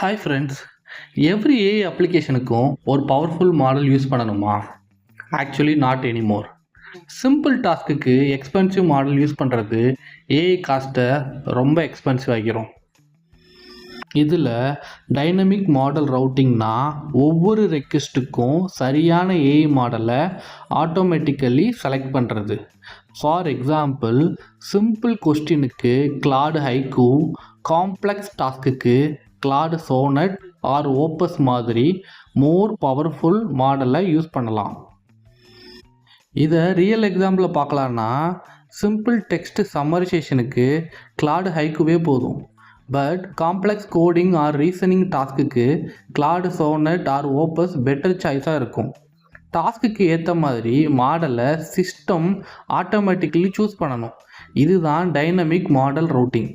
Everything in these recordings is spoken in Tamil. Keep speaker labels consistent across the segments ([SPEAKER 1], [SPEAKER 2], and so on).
[SPEAKER 1] Hi friends. எவ்ரி ஏஐ அப்ளிகேஷனுக்கும் ஒரு பவர்ஃபுல் மாடல் யூஸ் பண்ணணுமா? Actually not anymore. சிம்பிள் டாஸ்க்குக்கு எக்ஸ்பென்சிவ் மாடல் யூஸ் பண்ணுறது ஏஐ காஸ்ட்டை ரொம்ப எக்ஸ்பென்சிவ் ஆகிரும். இதில் டைனமிக் மாடல் ரவுட்டிங்னா ஒவ்வொரு ரெக்வெஸ்ட்டுக்கும் சரியான ஏஐ மாடலை ஆட்டோமேட்டிக்கலி செலக்ட் பண்ணுறது. ஃபார் எக்ஸாம்பிள், சிம்பிள் கொஸ்டினுக்கு கிளாட் ஹைக்கூ, காம்ப்ளெக்ஸ் டாஸ்க்குக்கு கிளாட் சோனட் ஆர் ஓப்பஸ் மாதிரி மோர் பவர்ஃபுல் மாடலை யூஸ் பண்ணலாம். இதை ரியல் எக்ஸாம்பிளில் பார்க்கலான்னா, சிம்பிள் டெக்ஸ்ட் சம்மரைசேஷனுக்கு கிளாட் ஹைக்கூவே போதும். But complex coding or reasoning டாஸ்க்குக்கு Claude Sonnet or Opus better சாய்ஸாக இருக்கும். டாஸ்க்குக்கு ஏற்ற மாதிரி மாடலை சிஸ்டம் ஆட்டோமேட்டிக்கலி சூஸ் பண்ணணும். இதுதான் dynamic model routing.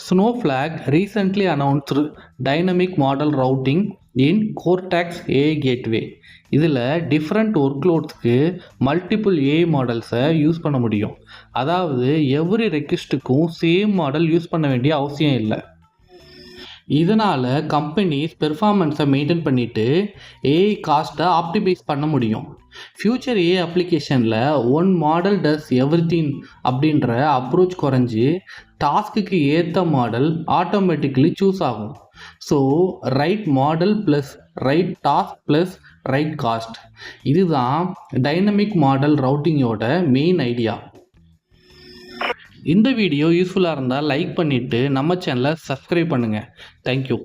[SPEAKER 1] Snowflake recently announced dynamic model routing in Cortex AI Gateway. இதில் டிஃப்ரெண்ட் ஒர்க்லோட்ஸ்க்கு மல்டிபிள் ஏஐ மாடல்ஸை யூஸ் பண்ண முடியும். அதாவது எவ்ரி ரெக்வெஸ்ட்டுக்கும் சேம் மாடல் யூஸ் பண்ண வேண்டிய அவசியம் இல்லை. இதனால் கம்பெனிஸ் பெர்ஃபார்மன்ஸை மெயின்டைன் பண்ணிவிட்டு ஏஐ காஸ்ட்டை ஆப்டிமைஸ் பண்ண முடியும். ஃப்யூச்சர் ஏஐ அப்ளிகேஷனில் ஒன் மாடல் டஸ் எவ்ரிதிங் அப்படின்ற அப்ரோச் குறைஞ்சி டாஸ்க்குக்கு ஏற்ற மாடல் ஆட்டோமேட்டிக்கலி சூஸ் ஆகும். So right model plus right task plus right cost. இதுதான் டைனமிக் மாடல் ரவுட்டிங்கோட மெயின் ஐடியா. இந்த வீடியோ யூஸ்ஃபுல்லாக இருந்தால் லைக் பண்ணிவிட்டு நம்ம சேனலை சப்ஸ்கிரைப் பண்ணுங்கள். தேங்க்யூ.